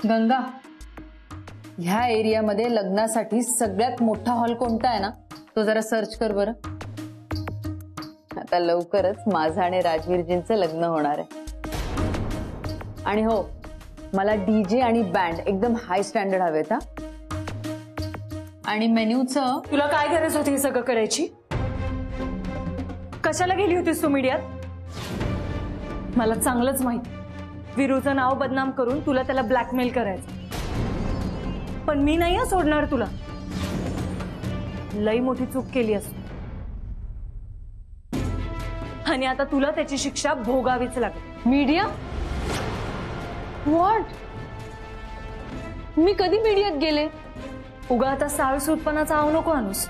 गंगा, ह्या एरियामध्ये लग्नासाठी सगळ्यात मोठा हॉल कोणता आहे ना, तो जरा सर्च कर बरं. आता लवकरच माझं आणि राजवीरजींचं लग्न होणार आहे. आणि हो, मला डीजे आणि बँड एकदम हाय स्टँडर्ड हवेत. हा, आणि मेन्यूचं तुला काय गरज होती हे सगळं करायची? कशाला गेली होतीस तू मीडियात? मला चांगलंच माहिती, विरूचं नाव बदनाम करून तुला त्याला ब्लॅकमेल करायचं. पण मी नाही सोडणार तुला. लई मोठी चूक केली असती आणि आता तुला त्याची शिक्षा भोगावीच लागेल. मीडिया? व्हॉट? मी कधी मीडियात गेले? उगा आता साळसूदपणाचा आव नको आणूस.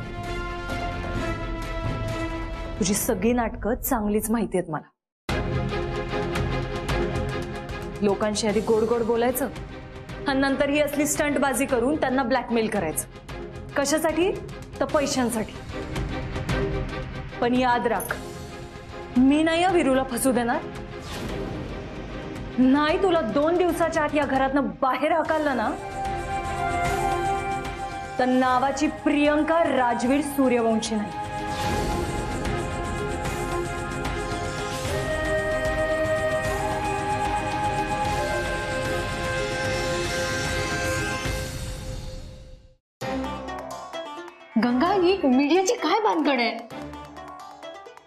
तुझी सगळी नाटकं चांगलीच माहिती आहेत मला. लोकांशी आधी गोड गोड बोलायचं आणि नंतर ही असली स्टंटबाजी करून त्यांना ब्लॅकमेल करायचं. कशासाठी? तर पैशांसाठी. पण याद राख, मी नाही या विरूला फसू देणार. नाही तुला 2 दिवसाच्या आत या घरातनं बाहेर हकललं ना, तर नावाची प्रियंका राजवीर सूर्यवंशी नाही. गंगा, ही मीडियाची काय भानगड आहे?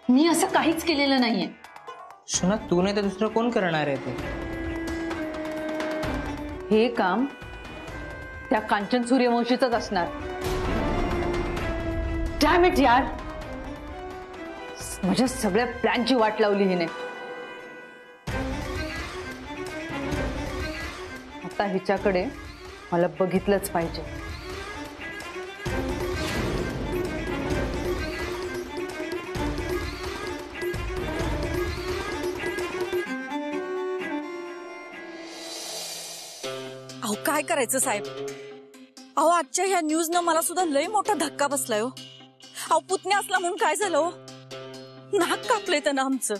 मी असं काहीच केलेलं नाहीये. शोना, तू नाही तर दुसरं कोण करणार आहे ते? हे काम त्या कांचन सूर्यवंशीचंच असणार. डॅम इट यार, माझ्या सगळ्या प्लॅनची वाट लावली हिने. आता हिच्याकडे मला बघितलंच पाहिजे. अहो काय करायचं साहेब? अहो आजच्या ह्या न्यूज न मला सुद्धा लय मोठा धक्का बसलाय हो. अहो पुतण्या असला म्हणून काय झालं हो? नाक कापलंय त्यानं आमचं.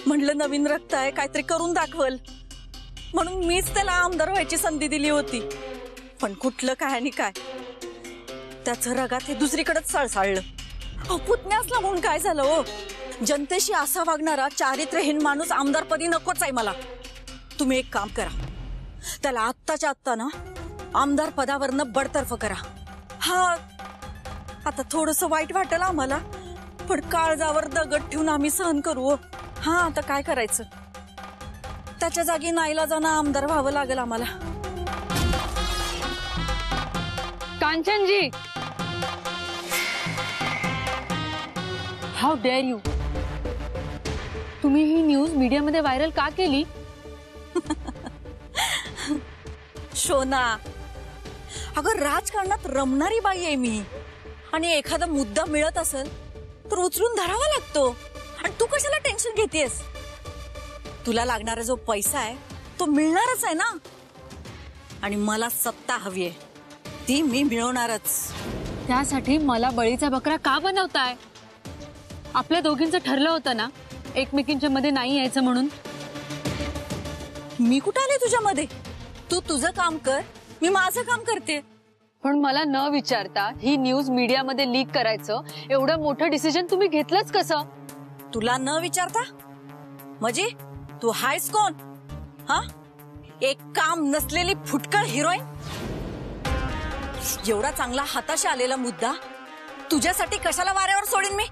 म्हणलं नवीन रक्त आहे, काहीतरी करून दाखवल म्हणून मीच त्याला आमदार व्हायची संधी दिली होती. पण कुठलं काय आणि काय, त्याचं रगात हे दुसरीकडेच सळसळलं. अहो पुतण्या असला म्हणून काय झालं हो? जनतेशी असा वागणारा चारित्र्यहीन माणूस आमदारपदी नकोच आहे मला. तुम्ही एक काम करा, त्याला आत्ताच्या आत्ता ना आमदार पदावरनं बडतर्फ करा. हा, आता थोडस वाईट वाटेल आम्हाला, पण काळजावर दगड ठेवून आम्ही सहन करू. हा, आता काय करायचं? त्याच्या जागी नाईलाजानं आमदार व्हावं लागेल आम्हाला. कांचनजी, हाऊ डेअर यू? तुम्ही ही न्यूज मीडियामध्ये व्हायरल का केली? शोना, अगं राजकारणात रमणारी बाई आहे मी, आणि एखादा मुद्दा मिळत असेल तर उचलून धरावा लागतो. आणि तू कशाला टेन्शन घेतेस? तुला लागणारा जो पैसा आहे तो मिळणारच आहे ना. आणि मला सत्ता हवी आहे, ती मी मिळवणारच. त्यासाठी मला बळीचा बकरा का बनवताय? आपल्या दोघींचं ठरलं होतं ना एकमेकींच्या मध्ये नाही यायचं म्हणून. मी कुठं आले तुझ्यामध्ये? तू तुझं काम कर, मी माझं काम करते. पण मला न विचारता ही न्यूज मीडियामध्ये लीक करायचं एवढं मोठं डिसिजन तुम्ही घेतलंच कसं? तुला न विचारता? म्हणजे तू हायस कोण? हा, एक काम नसलेली फुटकळ हिरोईन. एवढा चांगला हाताशी आलेला मुद्दा तुझ्यासाठी कशाला वाऱ्यावर सोडीन मी?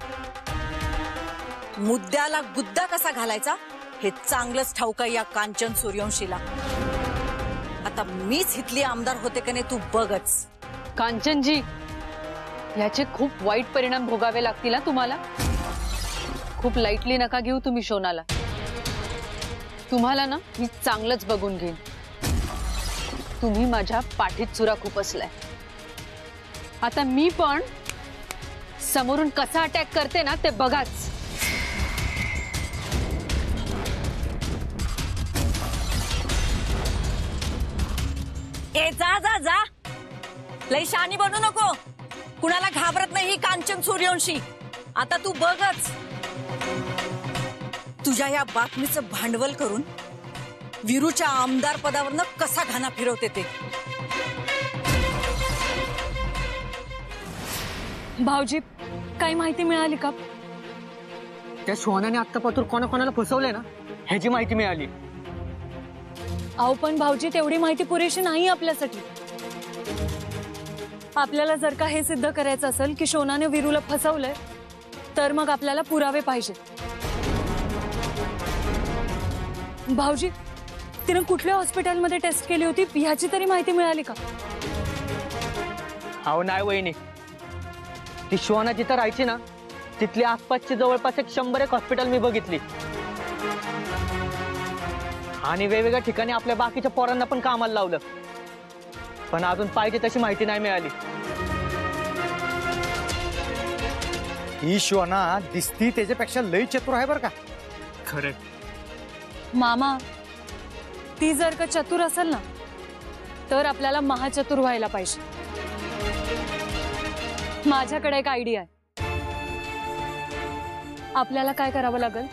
मुद्द्याला गुद्दा कसा घालायचा हे चांगलंच ठाऊक आहे या कांचन सूर्यवंशीला. आता मीच इथली आमदार होते का नाही तू बघच. कांचनजी, याचे खूप वाईट परिणाम भोगावे लागतील ना तुम्हाला. खूप लाईटली नका घेऊ तुम्ही शोनाला. तुम्हाला ना मी चांगलंच बघून घेईन. तुम्ही माझ्या पाठीत चुरा खुपसलाय. आता मी पण समोरून कसा अटॅक करते ना ते बघाच. ए जा जा जा, लई शानी बनू नको. कुणाला घाबरत नाही ही कांचन सूर्यवंशी. आता तू बघच. तुझ्या या बातमीचं भांडवल करून वीरूच्या आमदार पदावरनं कसा घाना फिरवते ते. भाऊजी काही माहिती मिळाली का? त्या सोनाने आत्तापासून कोणाकोणाला फसवलंय ना ह्याची माहिती मिळाली. अहो पण भाऊजी तेवढी माहिती पुरेशी नाही आपल्यासाठी. आपल्याला जर का हे सिद्ध करायचं असेल की शोनाने वीरूला फसवलंय तर मग आपल्याला पुरावे पाहिजे. भाऊजी तिने कुठल्या हॉस्पिटलमध्ये टेस्ट केली होती ह्याची तरी माहिती मिळाली का? अहो नाही वहिनी, ती शोना जिथं राहायची ना तिथली आसपासची जवळपास 100 हॉस्पिटल मी बघितली आणि वेगवेगळ्या ठिकाणी आपल्या बाकीच्या पोरांना पण कामाला लावलं, पण अजून पाहिजे तशी माहिती नाही मिळाली. ही शोना दिसती त्याच्यापेक्षा लई चतुर आहे बरं का. खरं मामा ती जर का चतुर असेल ना तर आपल्याला महाचतुर व्हायला पाहिजे. माझ्याकडे एक आयडिया आहे. आपल्याला काय करावं लागेल?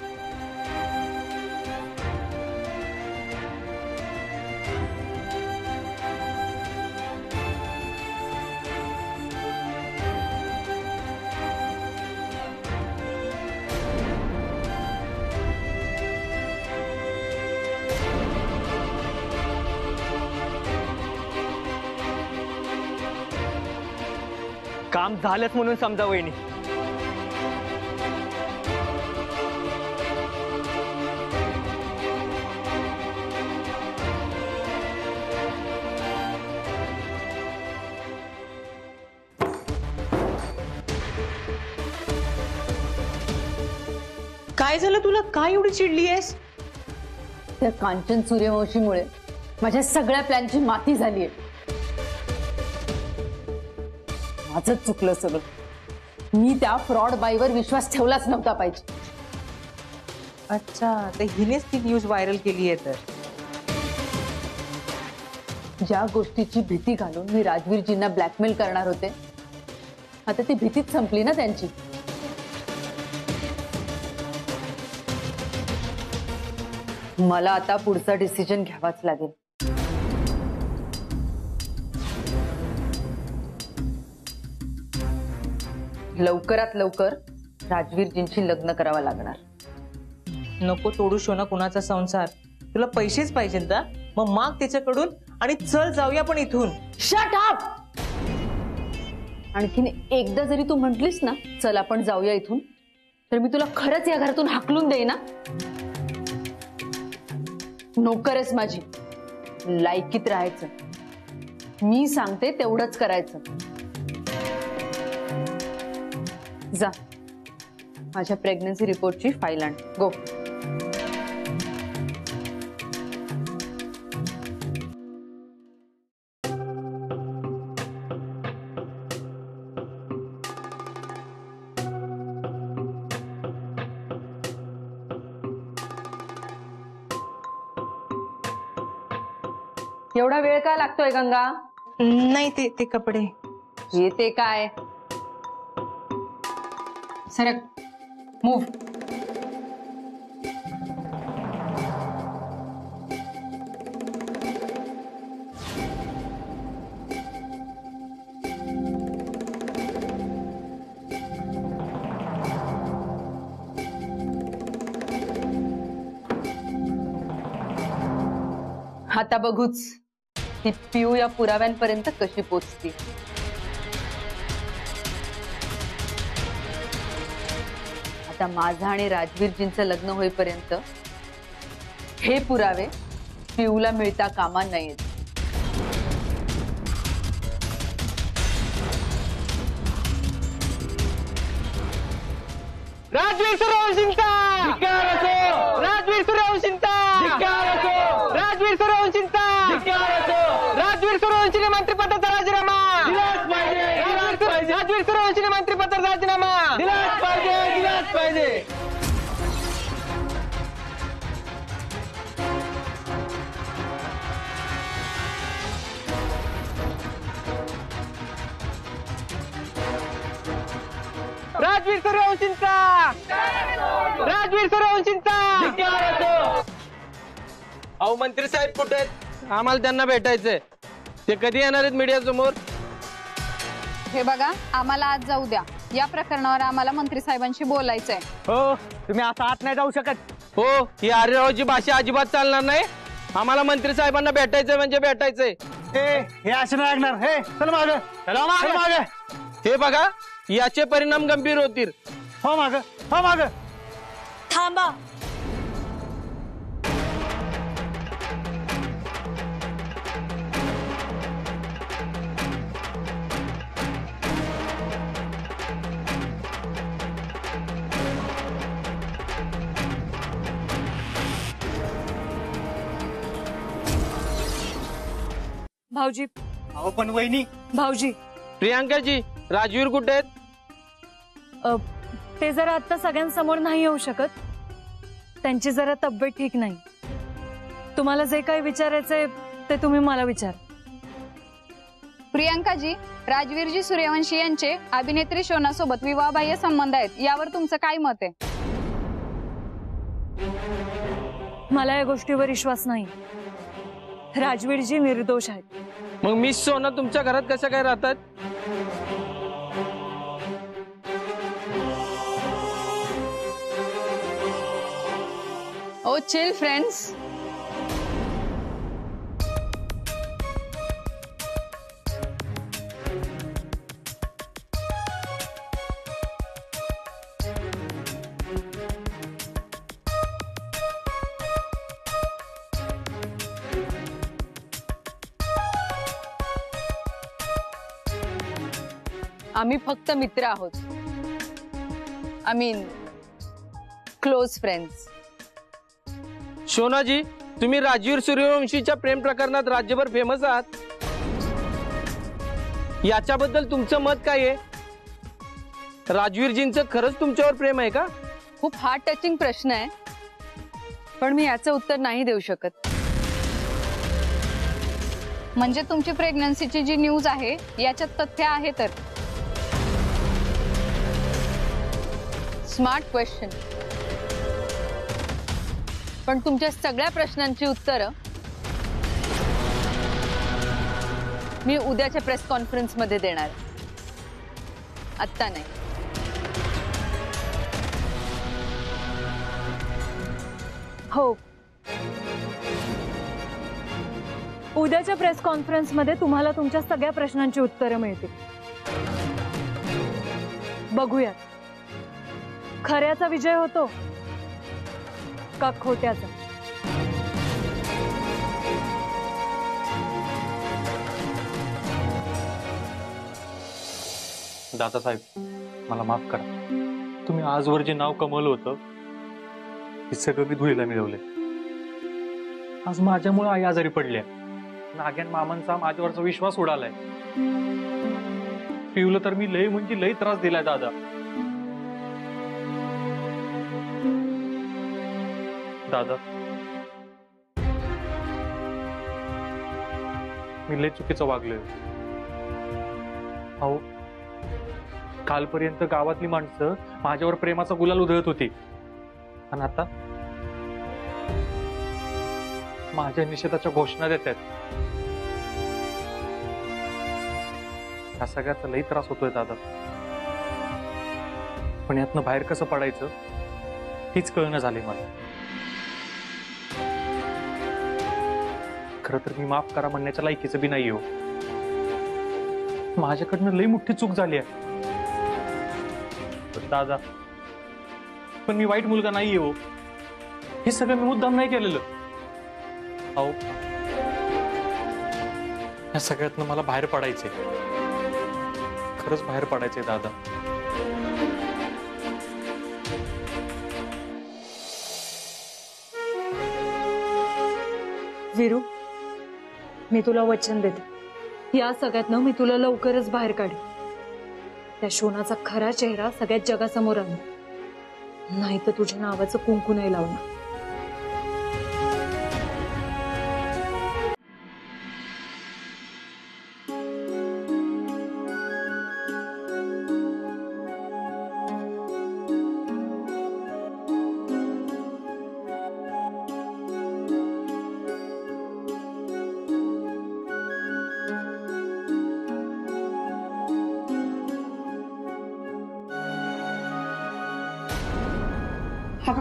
काम झालंच म्हणून समजा वहिनी. काय झालं तुला? काय एवढी चिडली आहेस? त्या कांचन सूर्यवंशीमुळे माझ्या सगळ्या प्लॅनची माती झालीये. माझंच चुकलं सगळं. मी त्या फ्रॉड बाईवर विश्वास ठेवलाच नव्हता पाहिजे. अच्छा, तर हिनेच ती न्यूज व्हायरल केली आहे. तर ज्या गोष्टीची भीती घालून मी राजवीरजींना ब्लॅकमेल करणार होते आता ती भीतीच संपली ना त्यांची. मला आता पुढचा डिसिजन घ्यावाच लागेल. लवकरात लवकर राजवीरजींशी लग्न करावं लागणार. नको तोडू शोना कुणाचा संसार. तुला पैसेच पाहिजेत ना, मग माग त्याच्याकडून आणि चल जाऊया पण इथून. Shut up. आणखीन एकदा जरी तू म्हटलीस ना चल आपण जाऊया इथून तर मी तुला खरंच या घरातून हाकलून देईना. नोकरच माझी, लायकीत राहायचं. मी सांगते तेवढंच करायचं. जा माझ्या प्रेग्नन्सी रिपोर्टची फाईल आण. गो. एवढा वेळ का लागतोय गंगा? नाही ते कपडे. येते काय? सरक. मूव. आता बघूच ती पिऊ या पुराव्यांपर्यंत कशी पोचती. आता माझं आणि राजवीरजींचं लग्न होईपर्यंत हे पुरावे पिऊला मिळता कामा नयेत. राजवीर सूर्यवंशींचा धिक्कार असो. राजवीर सूर्यवंशींचा धिक्कार असो. राजवीर सूर्यवंशींचा धिक्कार असो. राजवीर सूर्यवंशीने मंत्रिपदाचा राजीनामा दिलाच पाहिजे. राजवीर सूर्यवंशीने मंत्रिपदाचा राजीनामा दिलाच पाहिजे. दिलाच पाहिजे. राजवीर सूर्यवंशींचा. राजवीर सूर्यवंशींचा धिक्कार असो. अहो मंत्री साहेब कुठे आहेत? आम्हाला त्यांना भेटायचंय. ते कधी येणार आहेत मीडिया समोर? हे बघा, आम्हाला आज जाऊ द्या. या प्रकरणावर आम्हाला मंत्री साहेबांशी बोलायचंय. हो, तुम्ही आता आत नाही जाऊ शकत. हो, ही आर्यरावची भाषा अजिबात चालणार नाही. आम्हाला मंत्री साहेबांना भेटायचंय म्हणजे भेटायचंय. हे असं नाही लागणार. हे चल मागे, चला मागे. हे बघा, याचे परिणाम गंभीर होतील. हो माग, हो माग. थांबा. भाऊजी, अहो पण वहिनी. भाऊजी, प्रियांकाजी, राजवीर कुठे आहेत? ते जरा आता सगळ्यांसमोर नाही येऊ शकत. त्यांची जरा तब्येत ठीक नाही. तुम्हाला जे काही विचारायचंय ते तुम्ही मला विचार. प्रियंकाजी, राजवीरजी सूर्यवंशी यांचे अभिनेत्री शोना सोबत विवाहबाह्य संबंध आहेत. यावर तुमचं काय मत आहे? मला या गोष्टीवर विश्वास नाही. राजवीरजी निर्दोष आहेत. मग मिस सोना तुमच्या घरात कसं काय राहतात? ओ चिल फ्रेंड्स. आम्ही फक्त मित्र आहोत. I mean close friends. शोनाजी, तुम्ही राजवीर सूर्यवंशीच्या प्रेम प्रकरणात राज्यभर फेमस आहात. याच्याबद्दल तुमचं मत काय आहे? राजवीरजींचं खरंच तुमच्यावर प्रेम आहे का? खूप हार्ट टचिंग प्रश्न आहे, पण मी याचं उत्तर नाही देऊ शकत. म्हणजे तुमची प्रेग्नन्सीची जी न्यूज आहे याच्यात तथ्य आहे तर? Smart question. पण तुमच्या सगळ्या प्रश्नांची उत्तरं मी उद्याच्या प्रेस कॉन्फरन्स मध्ये देणार. आत्ता नाही. हो, उद्याच्या प्रेस कॉन्फरन्स मध्ये तुम्हाला तुमच्या सगळ्या प्रश्नांची उत्तरं मिळतील. बघूयात खऱ्याचा विजय होतो का खोट्याचा. दादासाहेब, मला माफ करा. तुम्ही आजवर जे नाव कमवलं होतं हे सगळं मी धुळीला मिळवले. आज माझ्यामुळे आई आजारी पडल्या. नाग्यान मामांचा माझ्यावरचा विश्वास उडालाय. पिवलं तर मी लय म्हणजे लय त्रास दिलाय दादा. दादा, मी लय चुकीचं वागलोय. अहो, कालपर्यंत गावातली माणसं माझ्यावर प्रेमाचा गुलाल उधळत होती, आणि आता माझ्या निषेधाच्या घोषणा देतात. ह्या सगळ्याचा लई त्रास होतोय दादा. पण यातनं बाहेर कसं पडायचं हेच कळणं झालंय मला. खरं तर मी माफ करा म्हणण्याच्या लायकीचं बी नाही हो. माझ्याकडनं लई मोठी चूक झाली आहे दादा. पण मी वाईट मुलगा नाहीये हो. हे सगळं मी मुद्दाम नाही केलेलं. अहो, या सगळ्यातनं मला बाहेर पडायचंय. खरंच बाहेर पडायचंय दादा. वीरू, मी तुला वचन देते, या सगळ्यातनं मी तुला लवकरच बाहेर काढेन. त्या शोनाचा खरा चेहरा सगळ्यात जगासमोर आणू, नाही तर तुझ्या नावाचं कुंकू नाही लावणार.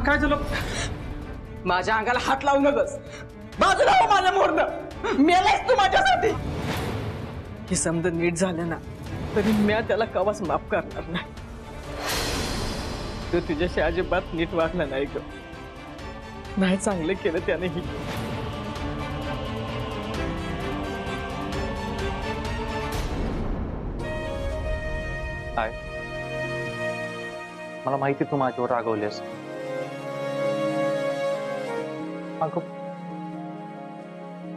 काय झालं? माझ्या अंगाला हात लावू नकस. बाजूला हो माझ्या मोरनं. मेलायस तू माझ्यासाठी. हे समज नीट झालं ना तरी मी त्याला कवाच माफ करणार नाही. तो तुझ्याशी अजिबात नीट वागला नाही ग. नाही चांगलं केलं त्यानेही. काय मला माहिती तू माझ्यावर रागवलेस. अगं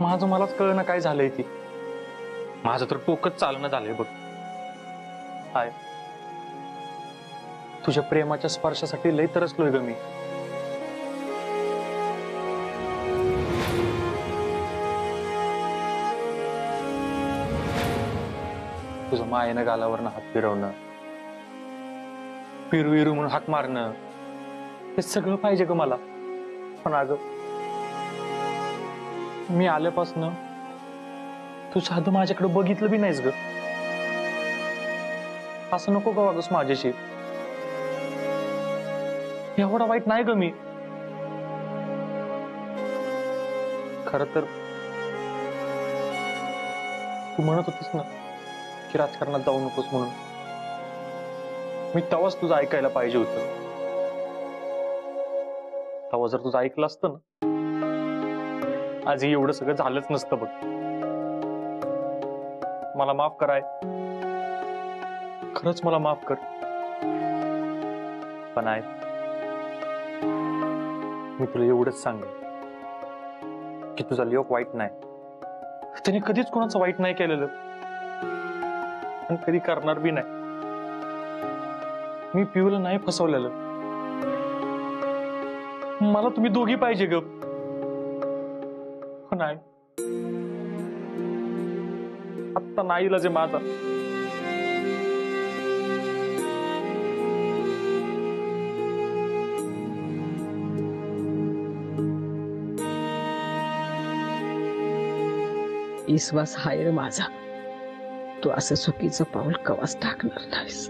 माझं मलाच कळणं काय झालंय ती. माझं तर डोकंच चालणं झालंय बघ. हाय तुझ्या प्रेमाच्या स्पर्शासाठी लय तरसलोय ग मी. तुझं मायेनं गालावरनं हात फिरवणं, पिरू म्हणून हाक मारणं, हे सगळं पाहिजे ग मला. पण अगं मी आल्यापासनं तू साधं माझ्याकडे बघितलं बी नाहीस ग. असं नको ग वागूस माझ्याशी. एवढा वाईट नाही ग मी. खर तर तू म्हणत होतीस ना की राजकारणात जाऊ नकोस म्हणून. मी तेव्हाच तुझं ऐकायला पाहिजे होतं. तेव्हा जर तुझं ऐकलं असतं ना आजही एवढं सगळं झालंच नसतं बघ. मला माफ कराय, खरंच मला माफ कर. पण आहे मी तुला एवढंच सांगेन की तुझा लिओक वाईट नाही. त्याने कधीच कोणाचं वाईट नाही केलेलं आणि कधी करणार बी नाही. मी पिऊला नाही फसवलेलं. मला तुम्ही दोघी पाहिजे ग. नाही आत्ता नाही इलाज आहे माझा. विश्वास हाय रे माझा. तू असं चुकीचं पाऊल कवाच टाकणार नाहीस.